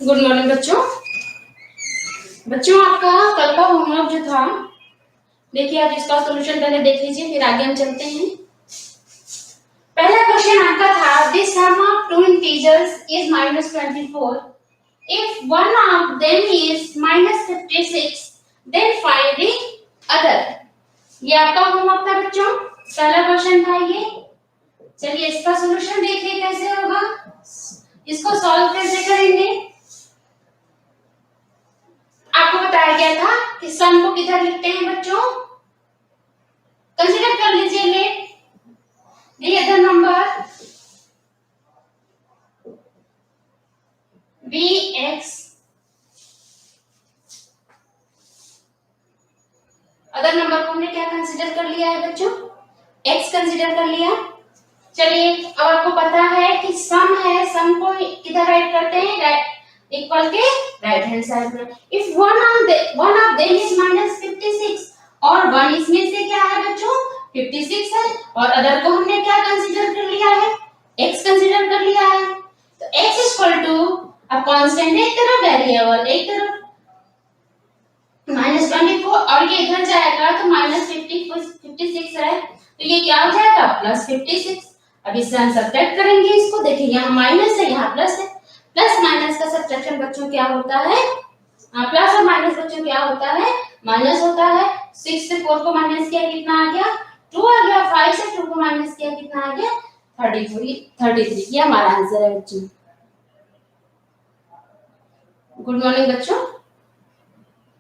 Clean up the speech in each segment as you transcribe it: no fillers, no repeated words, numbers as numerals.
Good morning बच्चों। आपका कल का होमवर्क जो था, देखिए आज इसका सॉल्यूशन पहले देख लीजिए, फिर आगे हम चलते हैं। पहला क्वेश्चन आपका था, this sum of two integers is -24 if one of them is -56 then find the other। ये आपका होमवर्क था बच्चों, पहला क्वेश्चन था ये। चलिए इसका सॉल्यूशन देखिए कैसे होगा, इसको सॉल्व कैसे करेंगे। आपको बताया गया था कि सम को किधर लिखते हैं बच्चों, कंसीडर कर लीजिए let the other number bx, other number को हमने क्या कंसीडर कर लिया है बच्चों, x कंसीडर कर लिया। चलिए अब आपको पता है कि सम है, सम को किधर राइट करते हैं, राइट इक्वल के राइट हैंड साइड में। If one of them is -56 और वन इसमें से क्या है बच्चों 56 है, और अदर को हमने क्या कंसीडर कर लिया है, x कंसीडर कर लिया है। तो x इक्वल टू अब कांस्टेंट एक तरफ वेरिएबल एक तरफ -24 और ये इधर जाएगा तो -56 है, तो ये क्या हो जाएगा +56। अब इससे हम सब्ट्रैक्ट करेंगे इसको, देखिए यहाँ माइनस है यहाँ प्लस है, प्लस माइनस का सब्ट्रैक्शन बच्चों क्या होता है, प्लस और माइनस बच्चों क्या होता है, माइनस होता है। 6 से 4 को माइनस किया कितना आ गया 2 आ गया, 5 से 2 को माइनस किया कितना आ गया 33। ये हमारा आंसर है बच्चों। गुड मॉर्निंग बच्चों,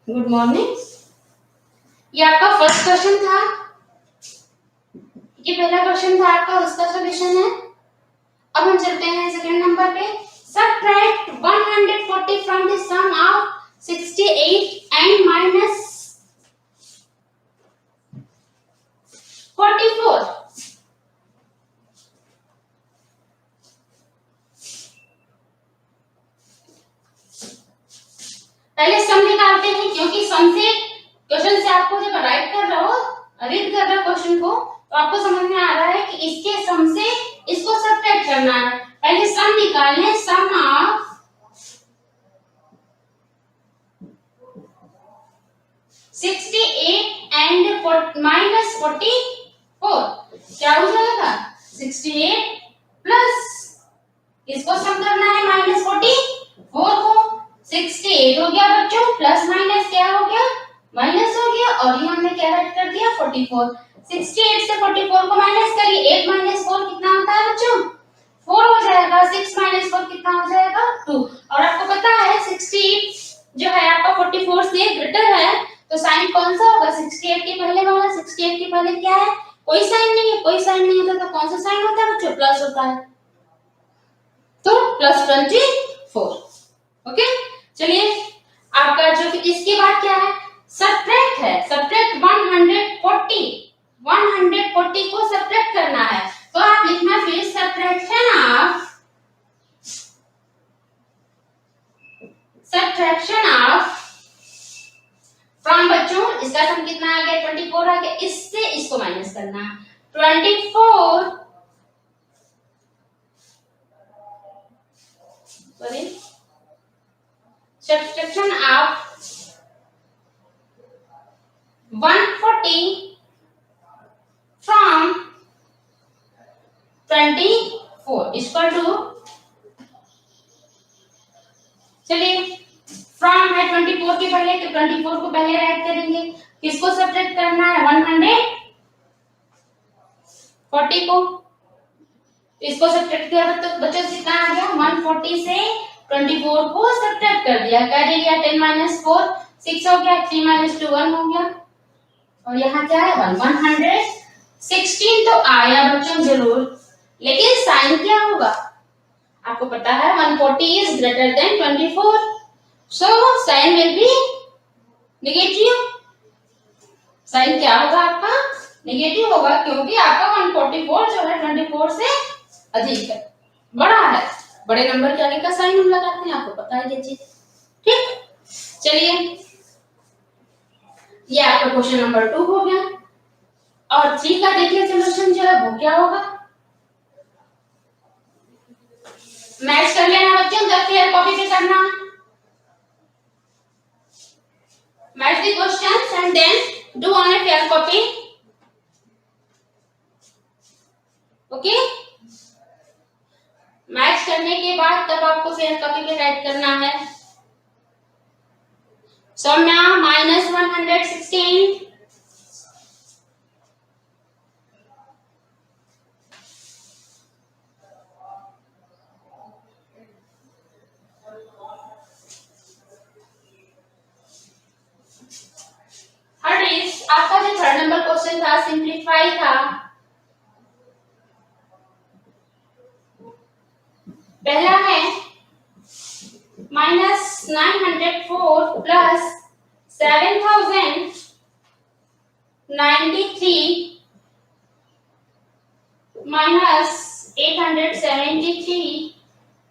गुड मॉर्निंग। ये आपका फर्स्ट क्वेश्चन था, ये पहला क्वेश्चन था आपका, उसका सॉल्यूशन है। अब हम चलते हैं सेकंड नंबर पे। Subtract 140 from the sum of 68 and -44। पहले सम निकालते हैं, क्योंकि सम से क्वेश्चन से आपको जब राइट कर रहे हो, रीड कर रहे हो क्वेश्चन को, तो आपको समझ में आ रहा है कि इसके सम से इसको सब्ट्रैक्ट करना है। पहले सम निकालने, सम ऑफ 68 एंड -44 क्या हो जाएगा 68 प्लस इसको सम करना है -44 को, 68 हो गया बच्चों, प्लस माइनस क्या हो गया माइनस हो गया, और ये हमने क्या ऐड कर दिया 44। 68 से 44 को माइनस करिए, 8 - 4 कितना होता है बच्चों 4 हो जाएगा, 6 - 4 कितना हो जाएगा 2। और आपको पता है 68 जो है आपका 44 से ग्रेटर है, तो साइन कौन सा होगा 68 के पहले वाला, 68 के पहले क्या है कोई साइन नहीं है, कोई साइन नहीं होता तो कौन सा साइन होता है बच्चों प्लस होता है, तो +24। ओके चलिए आपका जो इसके बाद क्या है सब्ट्रैक्ट है, सब्ट्रैक्ट 140 को सब्ट्रैक्ट करना है, तो आप लिखना फिर सब्ट्रैक्शन ऑफ फ्रॉम बच्चों, इसका सम कितना आ गया 24 आ गया, इससे इसको माइनस करना 24 sorry subtraction of 140 from 24 equal to, चलिए फ्रॉम है 24 के पहले, तो 24 को पहले राइट करेंगे, किसको सब्ट्रैक्ट करना है 140 को, इसको सब्ट्रैक्ट किया तो बच्चों कितना आ गया 140 से 24 को सब्ट्रैक्ट कर दिया, कर दिया 10 - 4 6 हो गया, 3 - 2 1 हो गया, और यहाँ क्या है 116 तो आया बच्चों जरूर, लेकिन साइन क्या होगा आपको पता है 140 is greater than 24, so sign will be negative. Sign क्या होगा आपका नेगेटिव होगा, क्योंकि आपका 144 जो है 24 से अधिक है, बड़ा है, बड़े नंबर के आगे का साइन हम लगाते हैं, आपको पता है ये चीज। ठीक चलिए ये आपका क्वेश्चन नंबर 2 हो गया, और 3 का देखिए सॉल्यूशन जो है वो क्या होगा, मैच कर लेना बच्चों, 10 ईयर कॉपी पे करना। करने के बाद तब आपको फिर कॉपी पे राइट करना है। सो नाउ -116 थर्ड इज आपका जो थर्ड नंबर क्वेश्चन था सिंप्लीफाई था। पहला है -904 प्लस 7093 माइनस 873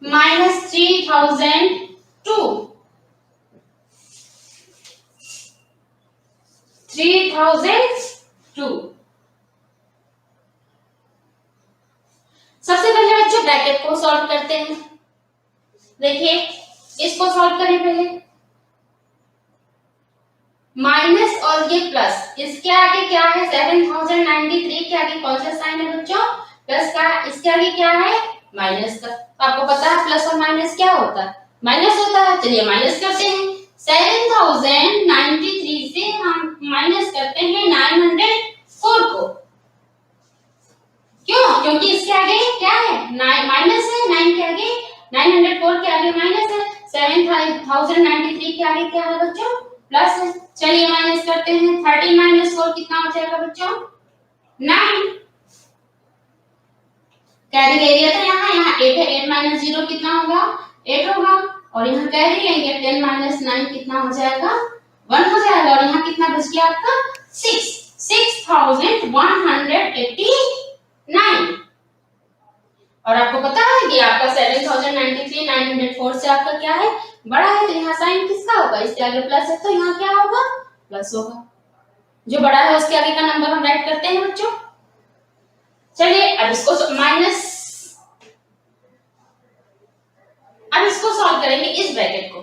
माइनस 3002 सबसे पहले बच्चों ब्रैकेट को सॉल्व करते हैं। देखिए इसको सॉल्व करें पहले, माइनस और ये प्लस, इसके आगे क्या है 7093 के आगे कौन सा साइन है बच्चों, प्लस का, इसके आगे क्या है माइनस का। तो आपको पता है प्लस और माइनस क्या होता है, माइनस होता है। चलिए माइनस करते हैं, 7093 से हम माइनस करते हैं 904 को। क्यों? क्योंकि इसके आगे क्या है माइनस है, 9 के आगे 904 के आगे माइनस है, 7093 के आगे क्या है बच्चों प्लस है। चलिए माइनस करते हैं, 13 माइनस 4 कितना हो जाएगा बच्चों 9। कैरी एरिया तो यहाँ 8 है, 8 माइनस 0 कितना होगा 8 होगा, और यहाँ कैरी लेंगे 10 माइनस 9 कितना हो जाएगा 1 हो जाएगा, और यहाँ कितना बच गया आपका 6189। और आपको पता है कि आपका 7093 904 से आपका क्या है बड़ा है, तो यहाँ साइन किसका होगा, इसके आगे प्लस है तो यहाँ क्या होगा प्लस होगा। जो बड़ा है उसके आगे का नंबर हम राइट करते हैं बच्चों। चलिए अब इसको सॉल्व करेंगे इस ब्रैकेट को।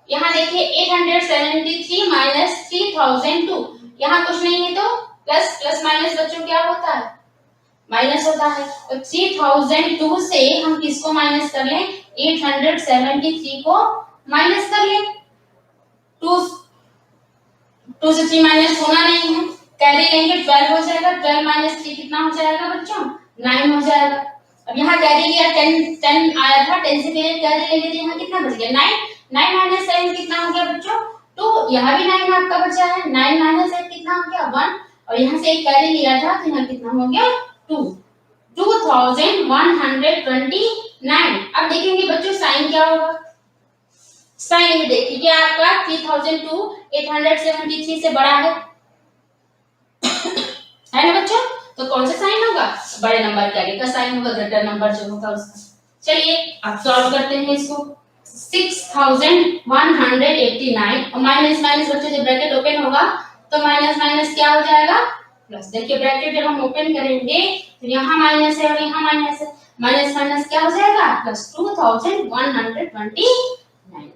यहाँ देखिए 873 माइनस 3002, यहाँ कुछ नहीं है तो प्लस प्लस माइनस बच्चों क्या होता है माइनस होता है। तो 3002 से हम किसको माइनस कर लें 873 को माइनस कर लें। 2 से 3 माइनस होना नहीं है, कैरी लेंगे 12 हो जाएगा, 12 माइनस 3 कितना हो जाएगा बच्चों 9 हो जाएगा। अब यहाँ कैरी लिया 10 आया था, 10 से पहले कैरी ले लेते, यहाँ कितना बच गया 9, 9 माइनस 7 कितना हो गया बच्चों 2, यहाँ भी 9 आपका बचा है, 9 माइनस 8 कितना हो गया 1, और यहाँ से एक कैरी लिया था तो यहाँ कितना हो गया 2, 2129। अब देखेंगे बच्चों साइन क्या होगा, साइन में देखिए आपका 3002 873 से बड़ा है ना बच्चों, तो कौन सा साइन होगा बड़े नंबर के आगे का साइन होगा, ग्रेटर नंबर जो होगा उसका। चलिए अब सॉल्व करते हैं इसको, 6189 और माइनस माइनस बच्चों जब ब्रैकेट ओपन होगा तो माइनस माइनस क्या हो जाएगा प्लस। देखिए ब्रैकेट जब हम ओपन करेंगे तो यहाँ माइनस है और यहाँ माइनस है, माइनस माइनस क्या हो जाएगा प्लस 2129।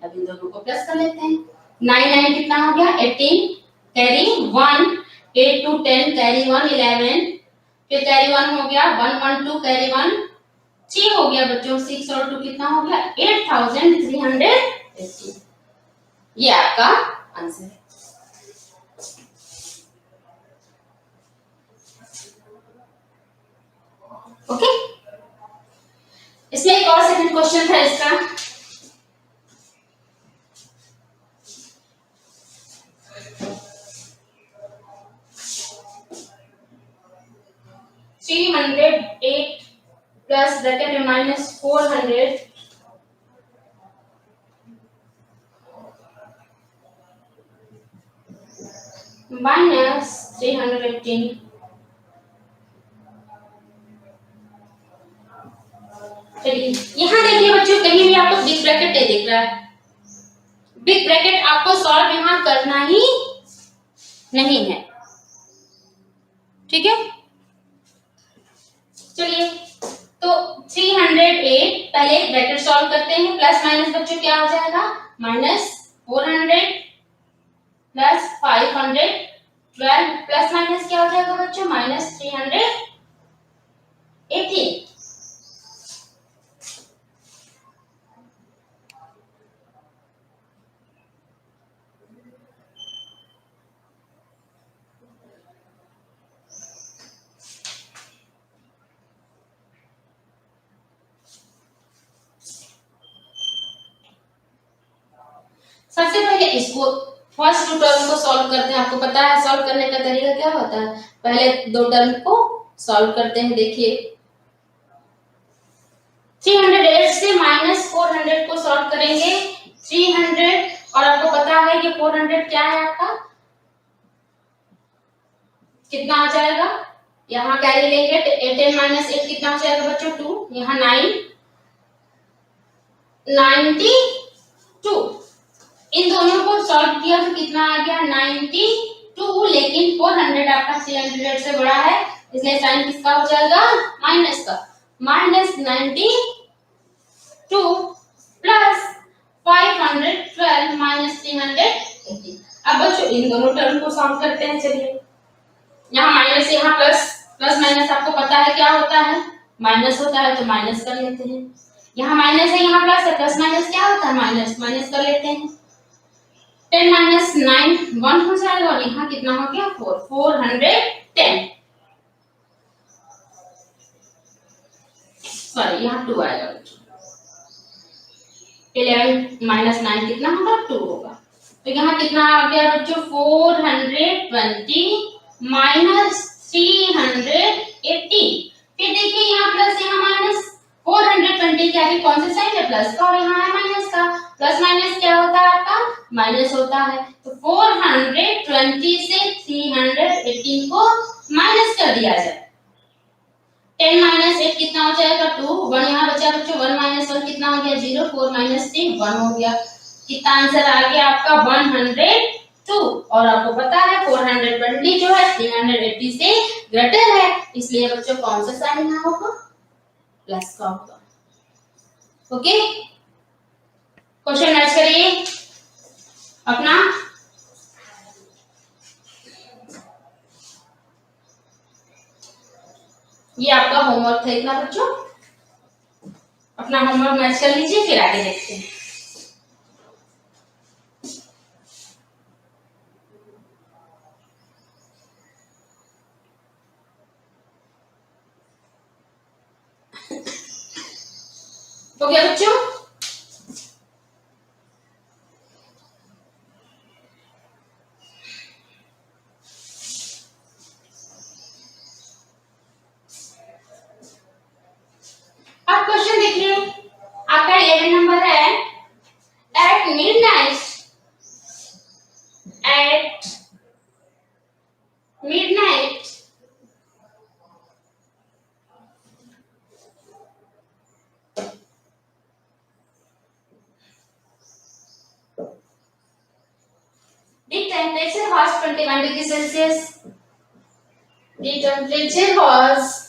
अब इन दोनों को प्लस कर लेते हैं, 9 9 कितना हो गया 18, कैरी 1, 8 to 10 कैरी 1 11, फिर कैरी 1 हो गया 1 1 2 कैरी 1 3 हो गया बच्चों, 6 और 2 कितना हो गया 8380। ये आपका आंसर है। ओके, इसमें एक और सेकंड क्वेश्चन था इसका, $308 प्लस ब्रैकेट में माइनस 400 माइनस 318। चलिए यहाँ देखिए बच्चों कहीं भी आपको बिग ब्रैकेट नहीं दिख रहा है, बिग ब्रैकेट आपको सॉल्व यहाँ करना ही नहीं है, ठीक है। चलिए तो 308 पहले ब्रैकेट सॉल्व करते हैं, प्लस माइनस बच्चों क्या हो जाएगा माइनस 400 प्लस 500, 12 प्लस माइनस क्या हो जाएगा बच्चों माइनस 318। इसको फर्स्ट टू टर्म को सॉल्व करते हैं। आपको पता है सॉल्व करने का तरीका क्या होता है, पहले दो टर्म को सॉल्व करते हैं। देखिए 308 से -400 को सॉल्व करेंगे। 300 और आपको पता है कि 400 क्या है आपका, कितना आ जाएगा, यहाँ कैरी लेंगे 10 - 8 कितना हो जाएगा बच्चों 2, यहाँ 9 92। इन दोनों को सॉल्व किया तो कितना आ गया 92, लेकिन 400 आपका 300 से बड़ा है इसलिए साइन किसका हो जाएगा माइनस का, -92 प्लस 512 -380। अब बच्चों इन दोनों टर्म को सॉल्व करते हैं। चलिए यहाँ माइनस यहाँ प्लस, प्लस माइनस आपको पता है क्या होता है, माइनस होता है तो माइनस कर लेते हैं। यहाँ माइनस है यहाँ प्लस है, प्लस माइनस क्या होता है माइनस, माइनस कर लेते हैं। 10 - 9 1 हो जाएगा और यहाँ कितना हो गया 4, 410, सॉरी यहाँ 2 आएगा। 11 - 9 कितना होगा 2 होगा, तो यहाँ कितना आ गया बच्चों 420 -380। फिर देखिए यहाँ प्लस यहाँ माइनस, 420 क्या है कौन सा साइन है प्लस का और यहाँ है माइनस का, प्लस माइनस क्या होता है आपका माइनस होता है। तो 420 से 318 को माइनस कर दिया जाए। 10 - 8 कितना हो जाएगा 2, 1 यहाँ बचा बच्चों, 1 - 1 कितना हो गया 0, 4 - 3 1 हो गया। कितना आंसर आ गया आपका 102। और आपको पता है 420 जो है 380 से ग्रेटर है, इसलिए बच्चों कौन सा साइन यहाँ होगा प्लस का होगा। ओके, क्वेश्चन मैच करिए अपना। ये आपका होमवर्क था इतना बच्चों, अपना होमवर्क मैच कर लीजिए फिर आगे देखते हैं। हो गया बच्चों, अब क्वेश्चन देखिए आपका 11 नंबर है। At midnight, at midnight the temperature was 21 degrees Celsius. The temperature was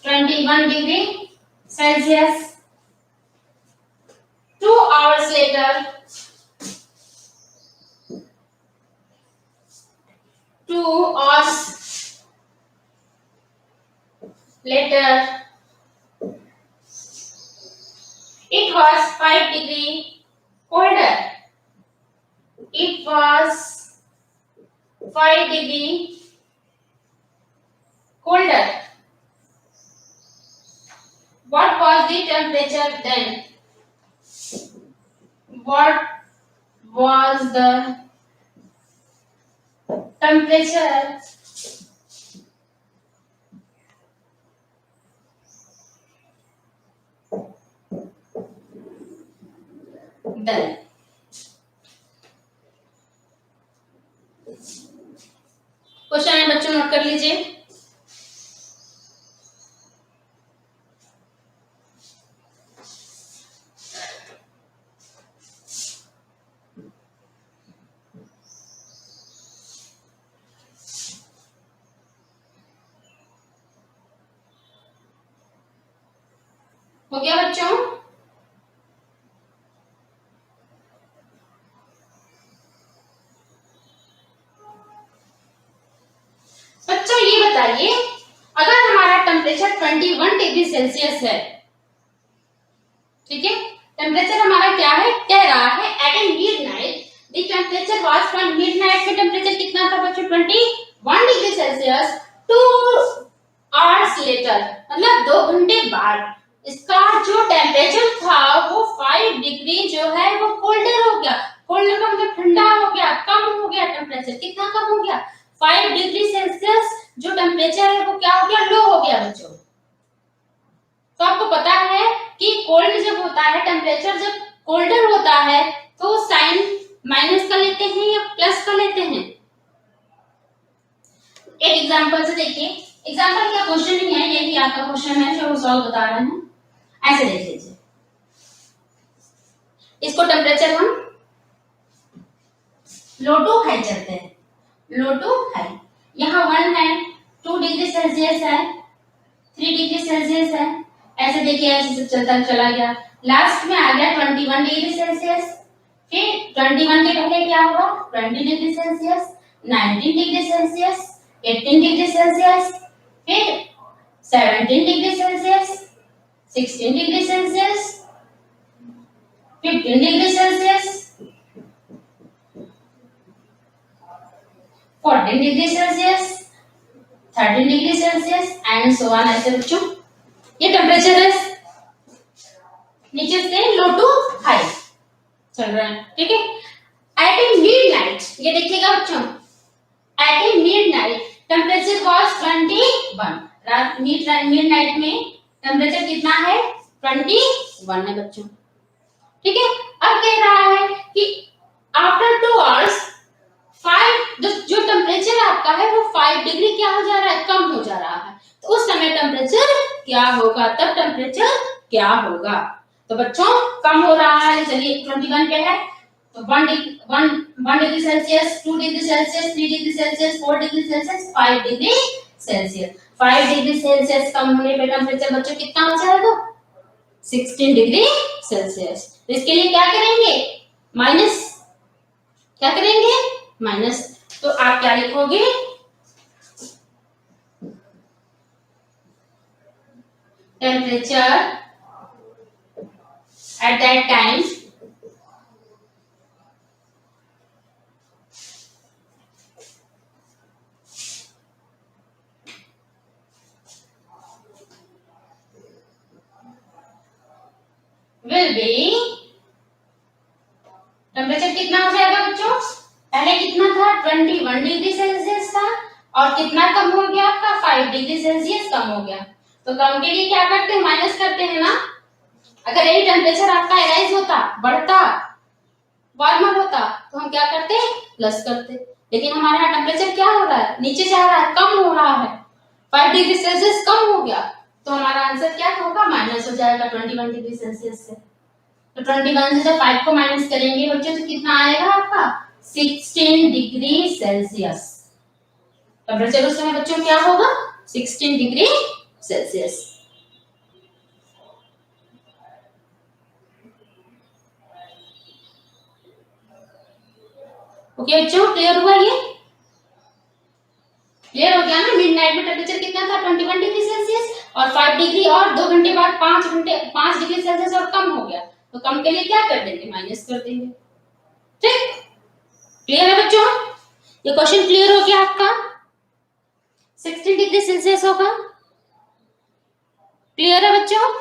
21 degree Celsius. 2 hours later, 2 hours later, it was 5 degree colder. It was 5 degree colder. What was the temperature then? What was the temperature then? Question है बच्चों, note कर लीजिए। हो गया बच्चों, बच्चों ये बताइए अगर हमारा टेम्परेचर 21 डिग्री सेल्सियस है, ठीक है, टेम्परेचर हमारा क्या है कह रहा है at midnight the temperature was from midnight में टेम्परेचर कितना था बच्चों 21 डिग्री सेल्सियस 2 आवर्स लेटर, मतलब 2 घंटे बाद इसका जो टेम्परेचर था वो 5 डिग्री जो है वो कोल्डर हो गया। कोल्डर का मतलब ठंडा हो गया, कम हो गया टेम्परेचर। कितना कम हो गया? 5 डिग्री सेल्सियस जो टेम्परेचर है वो क्या हो गया? लो हो गया बच्चों। तो आपको पता है कि कोल्ड जब होता है, टेम्परेचर जब कोल्डर होता है तो साइन माइनस का लेते हैं या प्लस का लेते हैं? एक एग्जांपल से देखिए, एग्जांपल क्या क्वेश्चन नहीं है, ये भी आपका क्वेश्चन है जो सॉल्व बता रहे हैं। ऐसे देख लीजिए, इसको टेम्परेचर हम लो टू हाई चलते हैं, लो टू हाई। यहाँ 1 है, 2 डिग्री सेल्सियस है, 3 डिग्री सेल्सियस है, ऐसे देखिए ऐसे सब चलता चला गया। लास्ट में आ गया 21 डिग्री सेल्सियस। फिर 21 के पहले क्या होगा? 20 degree Celsius, 19 degree Celsius, 18 degree Celsius, फिर 17 degree Celsius, 16 degree Celsius, 15 degree Celsius, 14 degree Celsius, 13 degree Celsius and so on. ऐसे बच्चों ये टेम्परेचर है नीचे से लो टू हाई चल रहा है, ठीक है। एट ए मिडनाइट, ये देखिएगा बच्चों, at a midnight temperature was 21। रात मिडनाइट में टेम्परेचर कितना है? 21 है बच्चों, ठीक है। अब कह रहा है कि आफ्टर 2 आवर्स 5 जो टेम्परेचर आपका है वो 5 डिग्री क्या हो जा रहा है? कम हो जा रहा है। तो उस समय टेम्परेचर क्या होगा? तब टेम्परेचर क्या होगा? तो बच्चों कम हो रहा है, चलिए 21 पे है तो 1 degree Celsius, 2 degree Celsius, 3 degree Celsius, 4 degree Celsius, 5 degree Celsius. 5 degree Celsius कम होने पे टेम्परेचर बच्चों कितना हो जाएगा? 16 डिग्री सेल्सियस। तो इसके लिए क्या करेंगे? माइनस, क्या करेंगे? माइनस। तो आप क्या लिखोगे? Temperature at that time will be, temperature कितना हो जाएगा बच्चों? पहले कितना था? 21 डिग्री सेल्सियस था और कितना कम हो गया आपका? 5 डिग्री सेल्सियस कम हो गया। तो कम के लिए क्या करते हैं? माइनस करते हैं ना। अगर यही टेम्परेचर आपका राइज होता, बढ़ता, वार्मर होता तो हम क्या करते? प्लस करते। लेकिन हमारे यहाँ टेम्परेचर क्या हो रहा है? नीचे जा रहा है, कम हो रहा है, 5 डिग्री सेल्सियस कम हो गया। तो हमारा आंसर क्या होगा? माइनस हो जाएगा 21 डिग्री सेल्सियस से। तो 21 से जब 5 को माइनस करेंगे बच्चों तो कितना आएगा आपका? 16 डिग्री सेल्सियस। टेम्परेचर उस समय बच्चों क्या होगा? 16 डिग्री सेल्सियस। ओके बच्चों, क्लियर हुआ? ये क्लियर हो गया ना? मिडनाइट में टेम्परेचर कितना था? 21 डिग्री सेल्सियस और 5 डिग्री और 2 घंटे बाद 5 डिग्री सेल्सियस और कम हो गया। तो कम के लिए क्या कर देंगे? माइनस कर देंगे, ठीक। क्लियर है बच्चों? ये क्वेश्चन क्लियर हो गया आपका? 16 डिग्री सेल्सियस होगा। क्लियर है बच्चों?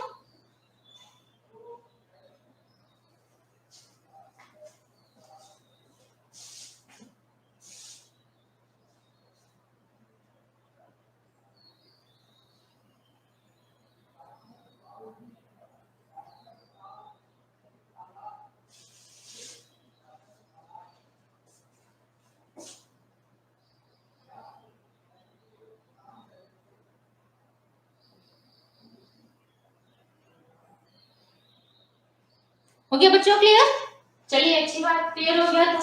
हो गया बच्चों क्लियर? चलिए अच्छी बात, क्लियर हो गया। तो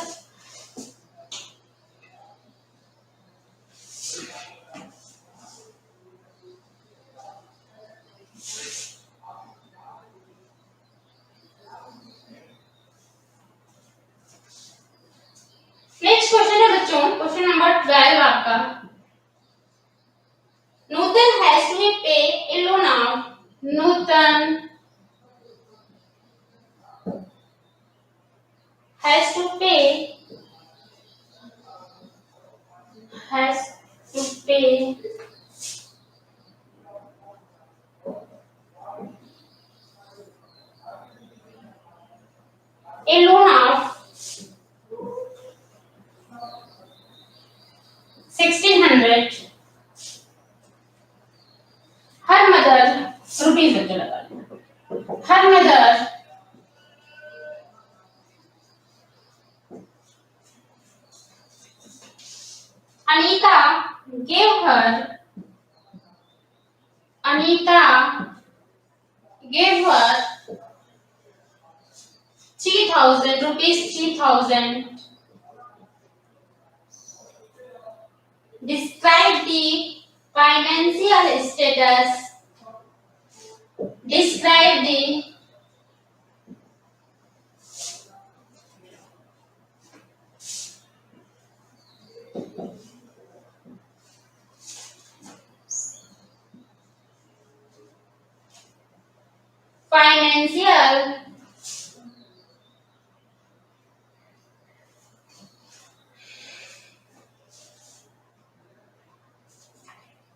नेक्स्ट क्वेश्चन है बच्चों, क्वेश्चन नंबर 12 आपका। नूतन has to pay a loan of, Nutan has to pay rupees बच्चों लगा लेना। हर mother Anita gave her 3,000 rupees, 3,000. Describe the financial status. Describe the financial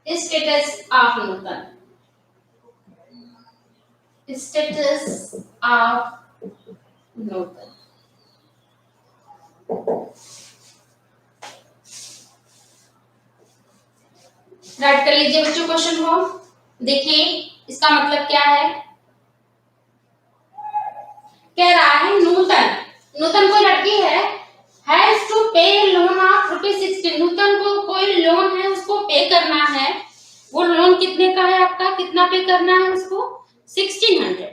status of Nutan. Status of Nutan. Right कर लीजिए बच्चों question को। देखिए इसका मतलब क्या है, कह रहा है नूतन कोई लड़की है, हैज टू पे लोन ऑफ ₹16। नूतन को कोई लोन है उसको पे करना है। वो लोन कितने का है आपका, कितना पे करना है उसको, 1600।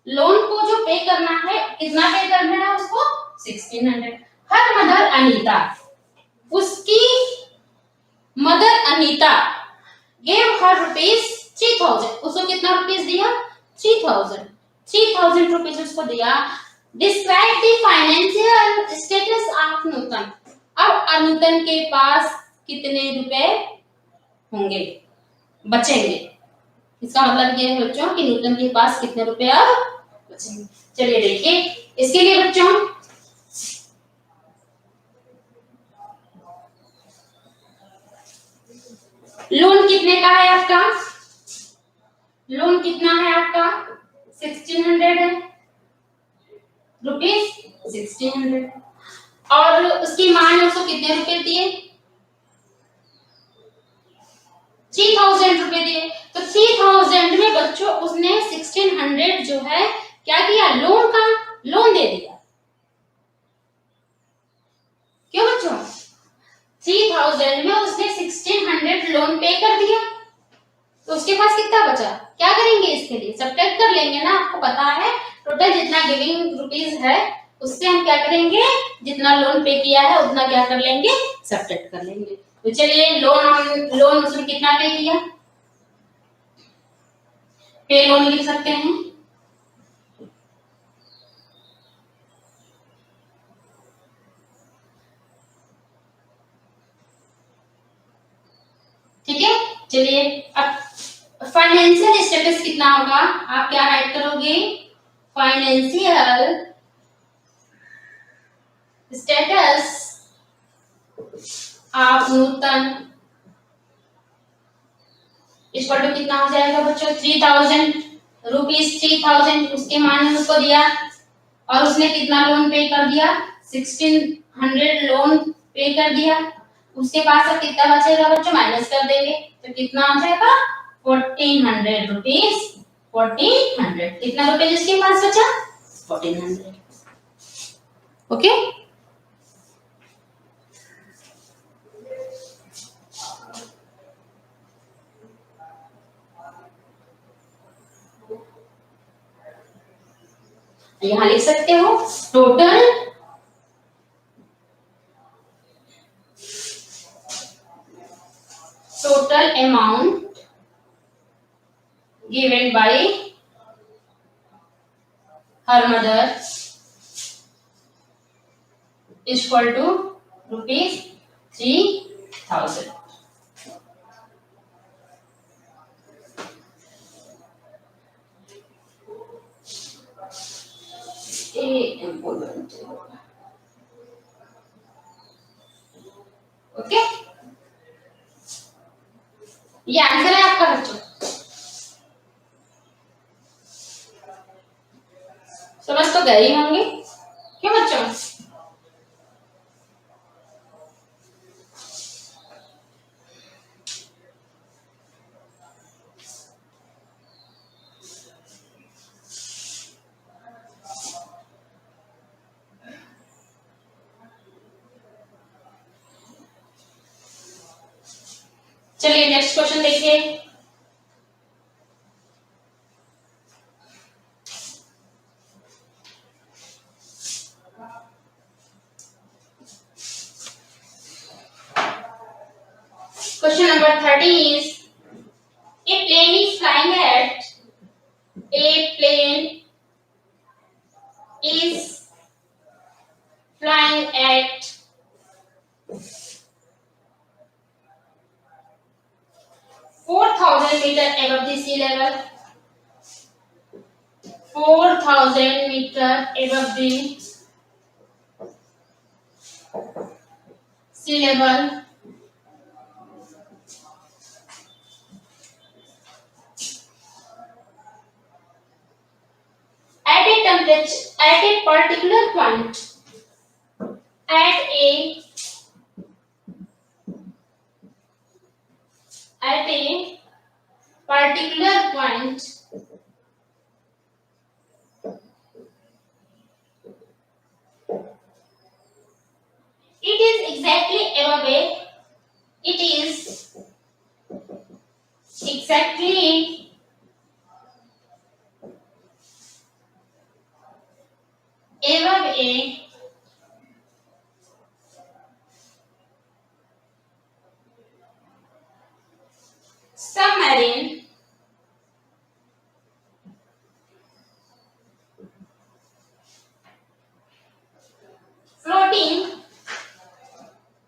लोन को जो पे करना है कितना पे करना है उसको, 1600। हर मदर अनीता, उसकी mother Anita gave her rupees 3,000। उसको कितना रुपीस दिया, 3,000 रुपीस उसको दिया। Describe the financial status of Nutan. अब नूतन के पास कितने रुपए होंगे, बचेंगे। इसका मतलब ये है बच्चों कि नूतन के पास कितने रुपए अब बचेंगे। चलिए देखिए इसके लिए बच्चों लोन कितने का है आपका, लोन कितना है आपका 1600 है रुपीस 1600। और उसकी मां ने उसको कितने रुपए दिए, 3000 रुपए दिए। तो 3000 में बच्चों उसने 1600 जो है क्या किया, लोन दे दिया। क्यों बच्चों, 3000 में उसने 1600 लोन पे कर दिया। तो उसके पास कितना बचा, क्या करेंगे इसके लिए, सब्ट्रैक्ट कर लेंगे ना। आपको पता है टोटल जितना गिविंग रुपीस है उससे हम क्या करेंगे, जितना लोन पे किया है उतना क्या कर लेंगे, सब्ट्रैक्ट कर लेंगे। तो चलिए लोन उसने कितना पे किया, पे लोन लिख सकते हैं। ठीक है, चलिए अब फाइनेंशियल स्टेटस कितना होगा, आप क्या राइट करोगे, financial status of Nutan equal to कितना हो जाएगा बच्चों, 3000 रुपीस। 3000 उसके मां ने उसको दिया और उसने कितना लोन पे कर दिया, 1600 लोन पे कर दिया। उसके पास अब कितना बचेगा बच्चों, माइनस कर देंगे तो कितना आ जाएगा 1400 रुपीस। 1400 कितना रुपए जिसके पास बचा 1400। ओके यहां लिख सकते हो total amount given by her mother is equal to rupees 3000। Okay ये आंसर है आपका बच्चों, समझ तो गए ही होंगे। क्यों बच्चों, चलिए नेक्स्ट क्वेश्चन देखिए। Question number 30 is a plane is flying at a plane is flying at 4,000 meter above the sea level. 4,000 meter above the sea level. At a temperature, at a particular point, at a particular point, it is exactly above a, it is exactly above a submarine floating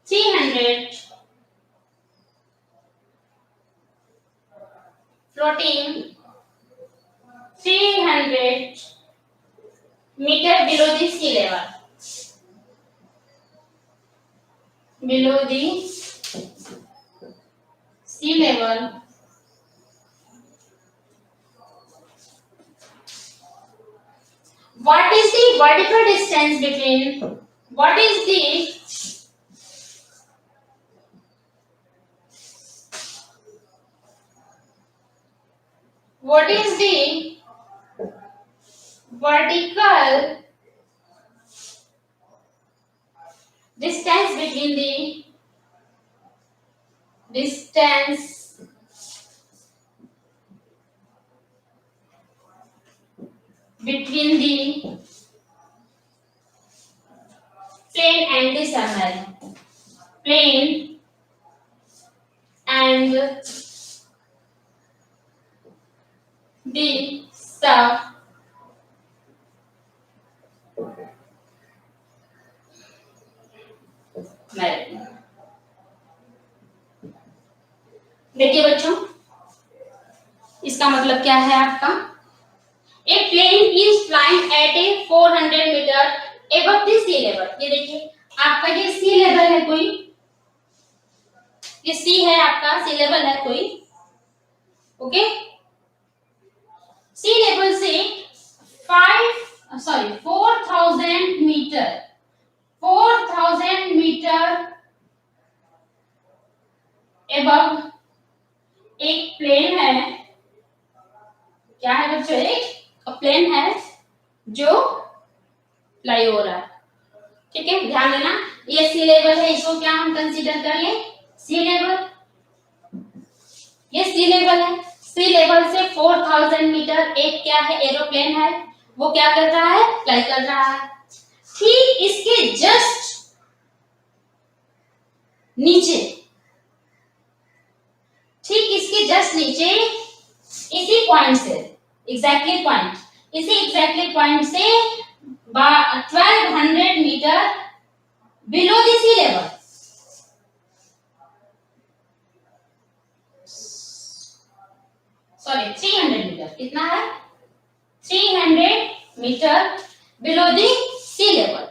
300 floating 300 meter below the sea level. Below the sea level. What is the vertical distance between, what is the vertical distance between the distance between the plane and the submarine? Plane and the submarine. देखिए बच्चों, इसका मतलब क्या है आपका? A plane is flying at a 400 meter above the sea level. ये देखिए आपका ये सी लेवल है कोई, ये सी है आपका, सी लेवल है कोई, ओके? सी लेवल से 4,000 मीटर, 4,000 मीटर एबव एक प्लेन है। क्या है बच्चों? एक प्लेन है जो फ्लाई हो रहा है, ठीक है? ध्यान देना, ये सी लेवल है, इसको क्या हम कंसीडर कर ले? सी लेवल। ये सी लेवल है, सी लेवल से 4,000 मीटर एक क्या है? एरोप्लेन है, वो क्या कर रहा है? फ्लाई कर रहा है। ठीक इसके जस्ट नीचे, ठीक इसके जस्ट नीचे, इसी पॉइंट से, एग्जैक्टली पॉइंट, इसी एग्जैक्टली पॉइंट से 1200 metre below the sea level, sorry 300 metre, कितना है? 300 metre below the sea level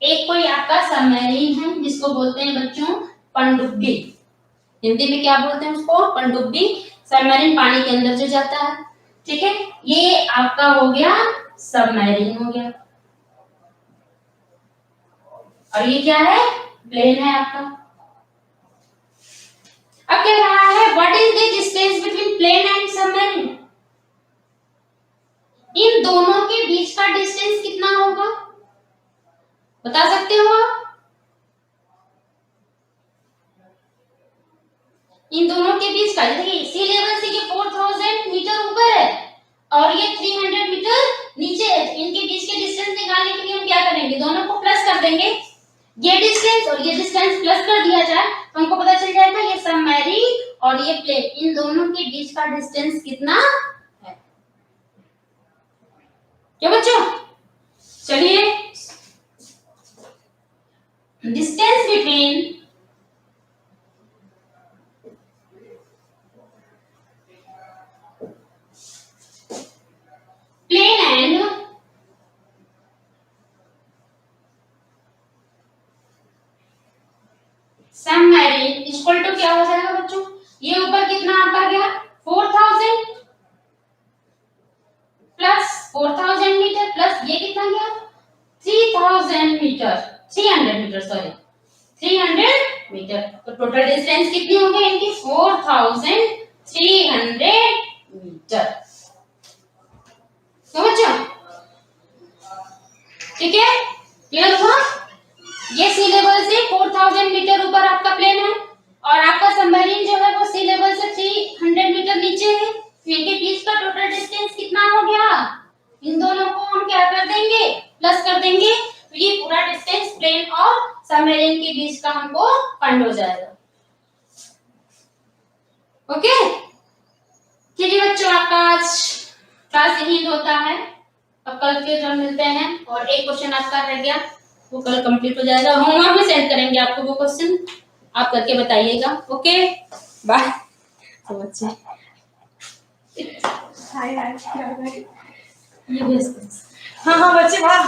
एक कोई आपका सबमरीन है, जिसको बोलते हैं बच्चों पनडुब्बी। हिंदी में क्या बोलते हैं उसको? पनडुब्बी। सबमरीन पानी के अंदर जो जाता है, ठीक है? ये आपका हो गया सबमरीन हो गया, और ये क्या है? प्लेन है आपका। अब कह रहा है what is the distance between plane and submarine? इन दोनों के बीच का डिस्टेंस कितना होगा, बता सकते हो आप? इन दोनों के बीच का, देखिए सी लेवल से ये 4000 मीटर ऊपर है और ये 300 मीटर नीचे है। इनके बीच के डिस्टेंस निकालने के लिए हम क्या करेंगे, दोनों को प्लस कर देंगे। ये डिस्टेंस और ये डिस्टेंस प्लस कर दिया जाए तो हमको पता चल जाएगा ये सबमरीन और ये प्लेन, इन दोनों के बीच का डिस्टेंस कितना है। क्या बच्चों, चलिए distance between plane and submarine equal to क्या हो जाएगा बच्चों, ये ऊपर कितना आपका गया 4000 प्लस 4000 मीटर प्लस ये कितना गया 3000 मीटर, 300 मीटर सॉरी 300 मीटर। तो टोटल डिस्टेंस कितनी हो गई इनकी 4300 मीटर। तो बच्चों ठीक है, क्लियर हुआ। ये सी लेवल से 4000 मीटर ऊपर आपका प्लेन है और आपका सबमरीन जो है वो सी लेवल से 300 मीटर नीचे है। तो इनके बीच का टोटल डिस्टेंस कितना हो गया, इन दोनों को हम क्या कर देंगे, प्लस कर देंगे। तो ये पूरा डिस्टेंस प्लेन और सबमरीन के बीच का हमको फाइंड हो जाएगा। ओके, चलिए बच्चों आपका आज क्लास यही होता है। अब कल फिर हम मिलते हैं और एक क्वेश्चन आपका रह गया वो कल कंप्लीट हो जाएगा। होमवर्क में सेंड करेंगे आपको वो क्वेश्चन, आप करके बताइएगा। Okay bye. तो बच्चे हाय हाय ये भेज दो। हाँ हाँ बच्चे बाहर